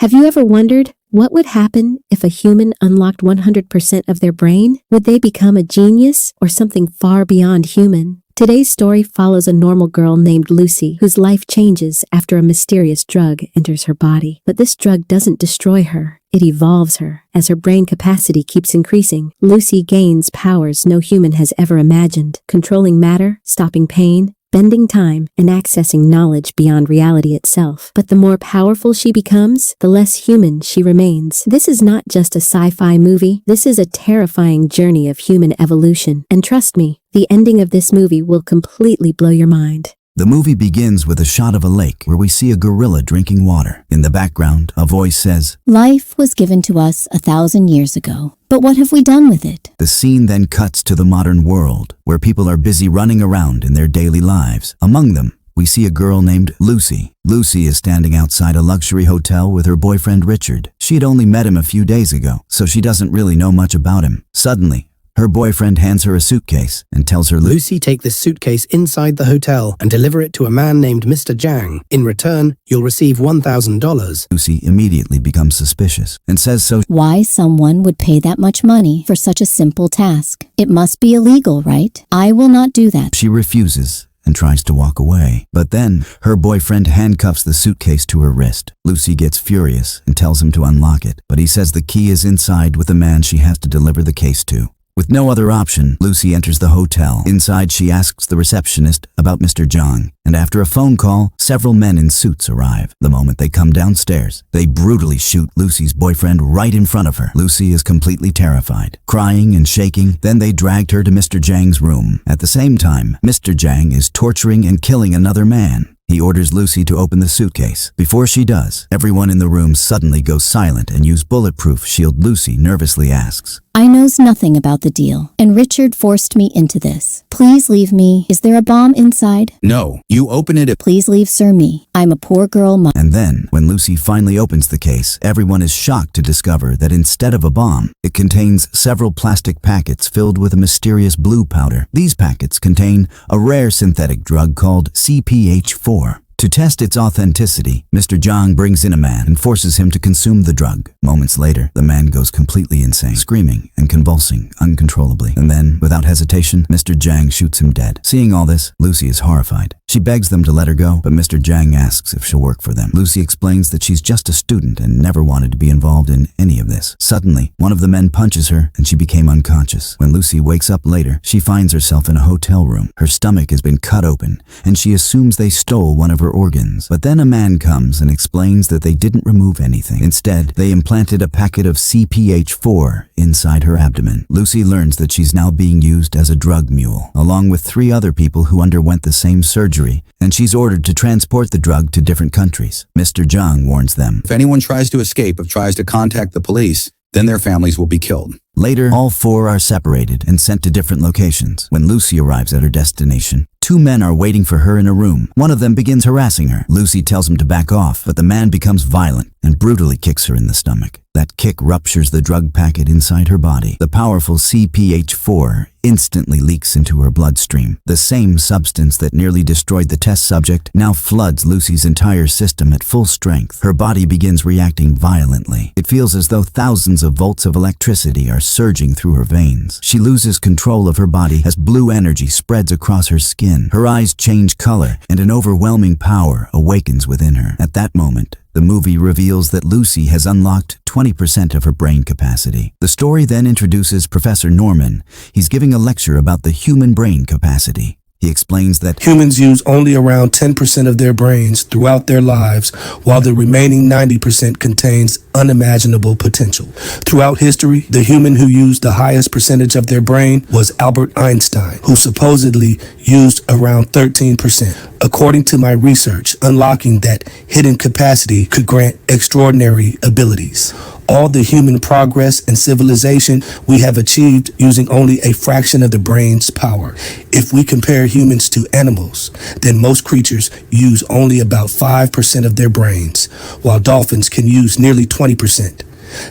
Have you ever wondered what would happen if a human unlocked 100% of their brain? Would they become a genius or something far beyond human? Today's story follows a normal girl named Lucy whose life changes after a mysterious drug enters her body. But this drug doesn't destroy her. It evolves her. As her brain capacity keeps increasing, Lucy gains powers no human has ever imagined, controlling matter, stopping pain, bending time, and accessing knowledge beyond reality itself. But the more powerful she becomes, the less human she remains. This is not just a sci-fi movie. This is a terrifying journey of human evolution. And trust me, the ending of this movie will completely blow your mind. The movie begins with a shot of a lake where we see a gorilla drinking water. In the background, a voice says, "Life was given to us 1,000 years ago. But what have we done with it?" The scene then cuts to the modern world, where people are busy running around in their daily lives. Among them, we see a girl named Lucy. Lucy is standing outside a luxury hotel with her boyfriend Richard. She had only met him a few days ago, so she doesn't really know much about him. Suddenly, her boyfriend hands her a suitcase and tells her, "Lucy, take this suitcase inside the hotel and deliver it to a man named Mr. Zhang. In return, you'll receive $1,000. Lucy immediately becomes suspicious and says so. Why someone would pay that much money for such a simple task? It must be illegal, right? I will not do that. She refuses and tries to walk away. But then, her boyfriend handcuffs the suitcase to her wrist. Lucy gets furious and tells him to unlock it, but he says the key is inside with the man she has to deliver the case to. With no other option, Lucy enters the hotel. Inside, she asks the receptionist about Mr. Zhang, and after a phone call, several men in suits arrive. The moment they come downstairs, they brutally shoot Lucy's boyfriend right in front of her. Lucy is completely terrified, crying and shaking. Then they dragged her to Mr. Zhang's room. At the same time, Mr. Zhang is torturing and killing another man. He orders Lucy to open the suitcase. Before she does, everyone in the room suddenly goes silent and use bulletproof shield. Lucy nervously asks, "I knows nothing about the deal, and Richard forced me into this. Please leave me. Is there a bomb inside?" "No, you open it." "Please leave, sir, me. I'm a poor girl, And then, when Lucy finally opens the case, everyone is shocked to discover that instead of a bomb, it contains several plastic packets filled with a mysterious blue powder. These packets contain a rare synthetic drug called CPH4. To test its authenticity, Mr. Zhang brings in a man and forces him to consume the drug. Moments later, the man goes completely insane, screaming and convulsing uncontrollably. And then, without hesitation, Mr. Zhang shoots him dead. Seeing all this, Lucy is horrified. She begs them to let her go, but Mr. Zhang asks if she'll work for them. Lucy explains that she's just a student and never wanted to be involved in any of this. Suddenly, one of the men punches her and she became unconscious. When Lucy wakes up later, she finds herself in a hotel room. Her stomach has been cut open and she assumes they stole one of her organs. But then a man comes and explains that they didn't remove anything. Instead, they implanted a packet of CPH4 inside her abdomen. Lucy learns that she's now being used as a drug mule, along with 3 other people who underwent the same surgery, and she's ordered to transport the drug to different countries. Mr. Zhang warns them, "If anyone tries to escape or tries to contact the police, then their families will be killed." Later, all 4 are separated and sent to different locations. When Lucy arrives at her destination, 2 men are waiting for her in a room. One of them begins harassing her. Lucy tells him to back off, but the man becomes violent and brutally kicks her in the stomach. That kick ruptures the drug packet inside her body. The powerful CPH4 instantly leaks into her bloodstream. The same substance that nearly destroyed the test subject now floods Lucy's entire system at full strength. Her body begins reacting violently. It feels as though thousands of volts of electricity are surging through her veins. She loses control of her body as blue energy spreads across her skin. Her eyes change color, and an overwhelming power awakens within her. At that moment, the movie reveals that Lucy has unlocked 20% of her brain capacity. The story then introduces Professor Norman. He's giving a lecture about the human brain capacity. He explains that humans use only around 10% of their brains throughout their lives, while the remaining 90% contains unimaginable potential. Throughout history, the human who used the highest percentage of their brain was Albert Einstein, who supposedly used around 13%. According to my research, unlocking that hidden capacity could grant extraordinary abilities. All the human progress and civilization we have achieved using only a fraction of the brain's power. If we compare humans to animals, then most creatures use only about 5% of their brains, while dolphins can use nearly 20%.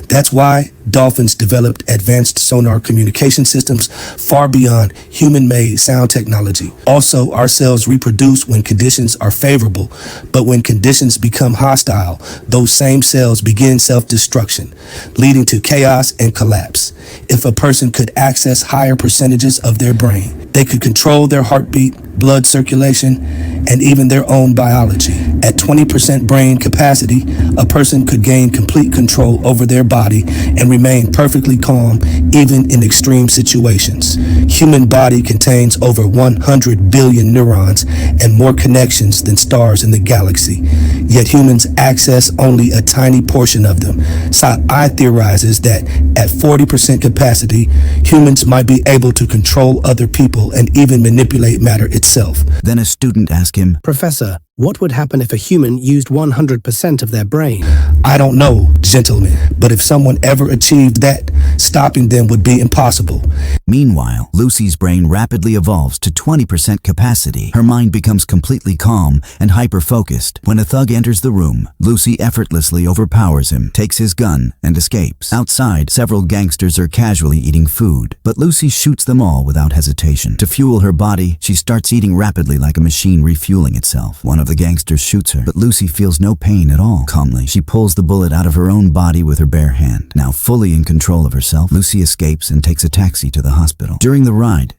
That's why Dolphins developed advanced sonar communication systems far beyond human-made sound technology. Also, our cells reproduce when conditions are favorable, but when conditions become hostile, those same cells begin self-destruction, leading to chaos and collapse. If a person could access higher percentages of their brain, they could control their heartbeat, blood circulation, and even their own biology. At 20% brain capacity, a person could gain complete control over their body and remain perfectly calm even in extreme situations. Human body contains over 100 billion neurons and more connections than stars in the galaxy. Yet humans access only a tiny portion of them. Sci-Fi theorizes that at 40% capacity, humans might be able to control other people and even manipulate matter itself. Then a student asked him, Professor, what would happen if a human used 100% of their brain? I don't know, gentlemen, but if someone ever achieved that, stopping them would be impossible. Meanwhile, Lucy's brain rapidly evolves to 20% capacity. Her mind becomes completely calm and hyper-focused. When a thug enters the room, Lucy effortlessly overpowers him, takes his gun, and escapes. Outside, several gangsters are casually eating food, but Lucy shoots them all without hesitation. To fuel her body, she starts eating rapidly like a machine refueling itself. One of the gangsters shoots her, but Lucy feels no pain at all. Calmly, she pulls the bullet out of her own body with her bare hand. Now fully in control of herself, Lucy escapes and takes a taxi to the hospital. During the ride,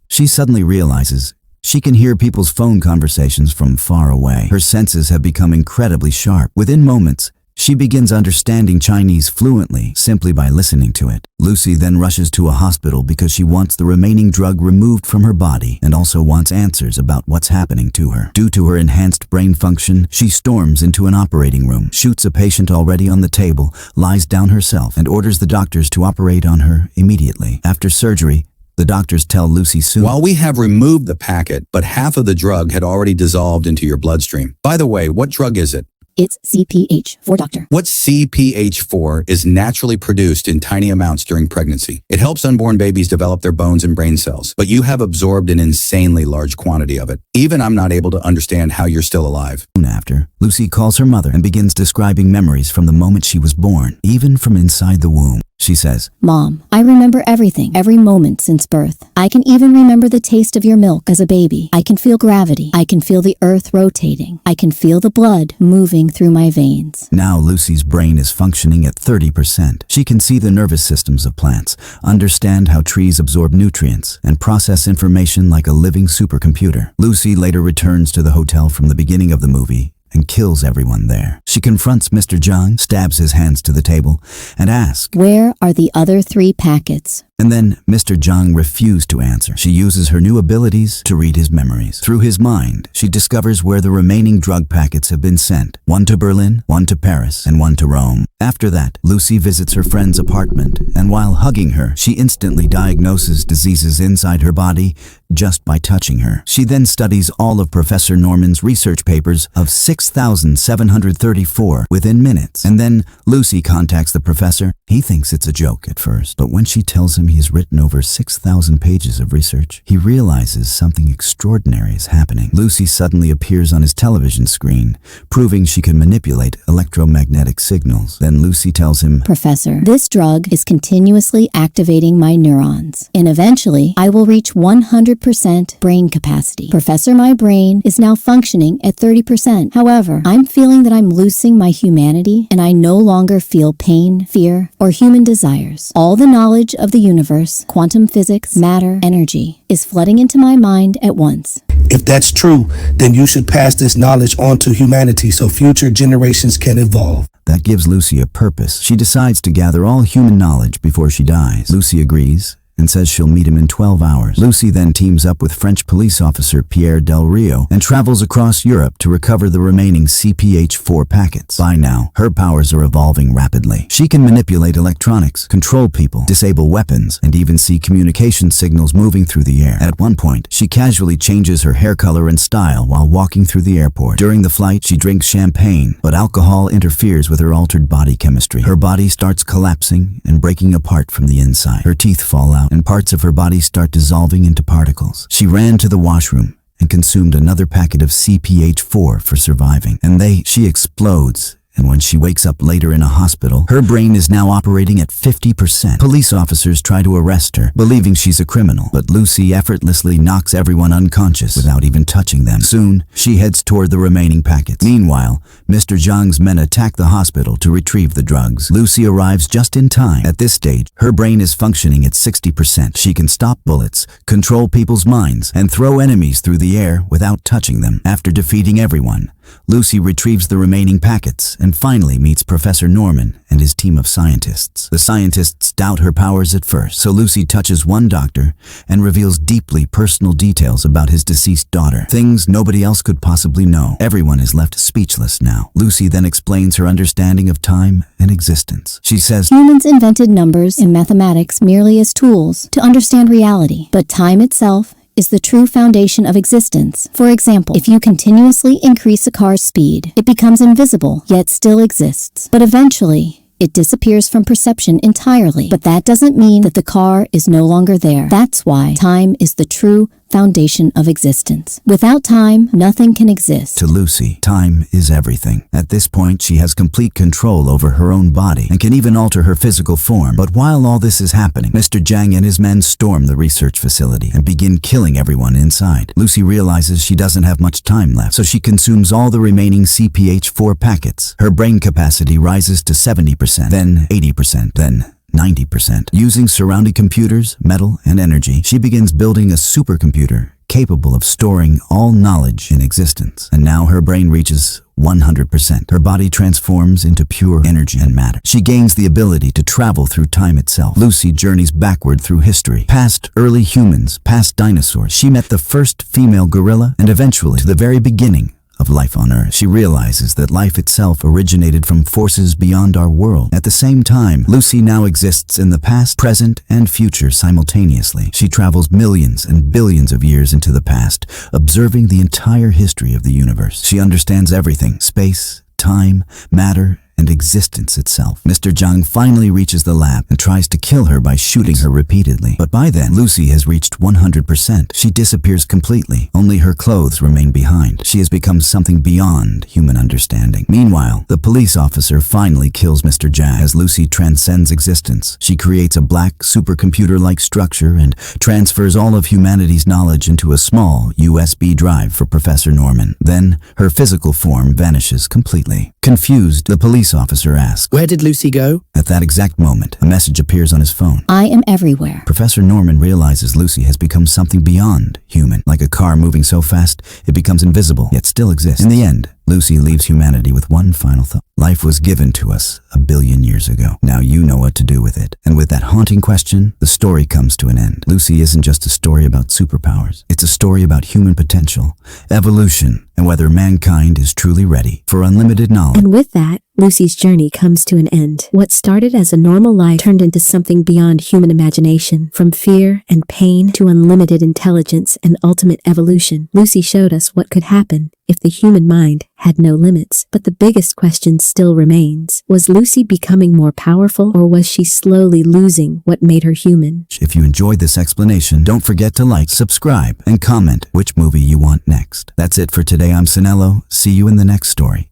she suddenly realizes she can hear people's phone conversations from far away. Her senses have become incredibly sharp. Within moments, she begins understanding Chinese fluently simply by listening to it. Lucy then rushes to a hospital because she wants the remaining drug removed from her body and also wants answers about what's happening to her. Due to her enhanced brain function, she storms into an operating room, shoots a patient already on the table, lies down herself, and orders the doctors to operate on her immediately. After surgery, the doctors tell Lucy soon, While we have removed the packet, but half of the drug had already dissolved into your bloodstream. By the way, what drug is it? It's CPH4, doctor. What CPH4 is naturally produced in tiny amounts during pregnancy. It helps unborn babies develop their bones and brain cells, but you have absorbed an insanely large quantity of it. Even I'm not able to understand how you're still alive. Soon after, Lucy calls her mother and begins describing memories from the moment she was born, even from inside the womb. She says, Mom, I remember everything, every moment since birth. I can even remember the taste of your milk as a baby. I can feel gravity. I can feel the earth rotating. I can feel the blood moving through my veins. Now Lucy's brain is functioning at 30%. She can see the nervous systems of plants, understand how trees absorb nutrients, and process information like a living supercomputer. Lucy later returns to the hotel from the beginning of the movie and kills everyone there. She confronts Mr. Zhang, stabs his hands to the table, and asks, Where are the other 3 packets? And then Mr. Zhang refused to answer. She uses her new abilities to read his memories. Through his mind, she discovers where the remaining drug packets have been sent. 1 to Berlin, 1 to Paris, and 1 to Rome. After that, Lucy visits her friend's apartment, and while hugging her, she instantly diagnoses diseases inside her body just by touching her. She then studies all of Professor Norman's research papers of 6,734 within minutes. And then Lucy contacts the professor. He thinks it's a joke at first, but when she tells him he has written over 6,000 pages of research, he realizes something extraordinary is happening. Lucy suddenly appears on his television screen, proving she can manipulate electromagnetic signals. Then Lucy tells him, Professor, this drug is continuously activating my neurons, and eventually I will reach 100% brain capacity. Professor, my brain is now functioning at 30%. However, I'm feeling that I'm losing my humanity, and I no longer feel pain, fear, or human desires. All the knowledge of the universe, quantum physics, matter, energy, is flooding into my mind at once. If that's true, then you should pass this knowledge on to humanity so future generations can evolve. That gives Lucy a purpose. She decides to gather all human knowledge before she dies. Lucy agrees and says she'll meet him in 12 hours. Lucy then teams up with French police officer Pierre Del Rio and travels across Europe to recover the remaining CPH4 packets. By now, her powers are evolving rapidly. She can manipulate electronics, control people, disable weapons, and even see communication signals moving through the air. At one point, she casually changes her hair color and style while walking through the airport. During the flight, she drinks champagne, but alcohol interferes with her altered body chemistry. Her body starts collapsing and breaking apart from the inside. Her teeth fall out, and parts of her body start dissolving into particles. She ran to the washroom and consumed another packet of CPH4 for surviving. And she explodes And when she wakes up later in a hospital, her brain is now operating at 50%. Police officers try to arrest her, believing she's a criminal, but Lucy effortlessly knocks everyone unconscious without even touching them. Soon, she heads toward the remaining packets. Meanwhile, Mr. Zhang's men attack the hospital to retrieve the drugs. Lucy arrives just in time. At this stage, her brain is functioning at 60%. She can stop bullets, control people's minds, and throw enemies through the air without touching them. After defeating everyone, Lucy retrieves the remaining packets and finally meets Professor Norman and his team of scientists. The scientists doubt her powers at first, so Lucy touches one doctor and reveals deeply personal details about his deceased daughter. Things nobody else could possibly know. Everyone is left speechless now. Lucy then explains her understanding of time and existence. She says, Humans invented numbers and mathematics merely as tools to understand reality, but time itself is the true foundation of existence. For example, if you continuously increase a car's speed, it becomes invisible, yet still exists. But eventually, it disappears from perception entirely. But that doesn't mean that the car is no longer there. That's why time is the true foundation of existence. Without time, nothing can exist. To Lucy, time is everything. At this point, she has complete control over her own body and can even alter her physical form. But while all this is happening, Mr. Zhang and his men storm the research facility and begin killing everyone inside. Lucy realizes she doesn't have much time left, so she consumes all the remaining CPH-4 packets. Her brain capacity rises to 70%, then 80%, then 90%. Using surrounding computers, metal, and energy, she begins building a supercomputer capable of storing all knowledge in existence. And now her brain reaches 100%. Her body transforms into pure energy and matter. She gains the ability to travel through time itself. Lucy journeys backward through history, past early humans, past dinosaurs. She met the first female gorilla, and eventually to the very beginning of life on Earth. She realizes that life itself originated from forces beyond our world. At the same time, Lucy now exists in the past, present, and future simultaneously. She travels millions and billions of years into the past, observing the entire history of the universe. She understands everything: space, time, matter, and existence itself. Mr. Zhang finally reaches the lab and tries to kill her by shooting her repeatedly. But by then, Lucy has reached 100%. She disappears completely. Only her clothes remain behind. She has become something beyond human understanding. Meanwhile, the police officer finally kills Mr. Zhang. As Lucy transcends existence, she creates a black supercomputer-like structure and transfers all of humanity's knowledge into a small USB drive for Professor Norman. Then, her physical form vanishes completely. Confused, the police officer asks, Where did Lucy go? At that exact moment, a message appears on his phone. I am everywhere. Professor Norman realizes Lucy has become something beyond human. Like a car moving so fast, it becomes invisible, yet still exists. In the end, Lucy leaves humanity with one final thought. Life was given to us 1 billion years ago. Now you know what to do with it. And with that haunting question, the story comes to an end. Lucy isn't just a story about superpowers. It's a story about human potential, evolution, and whether mankind is truly ready for unlimited knowledge. And with that, Lucy's journey comes to an end. What started as a normal life turned into something beyond human imagination. From fear and pain to unlimited intelligence and ultimate evolution, Lucy showed us what could happen if the human mind had no limits. But the biggest question still remains. Was Lucy becoming more powerful, or was she slowly losing what made her human? If you enjoyed this explanation, don't forget to like, subscribe, and comment which movie you want next. That's it for today. I'm Sinello. See you in the next story.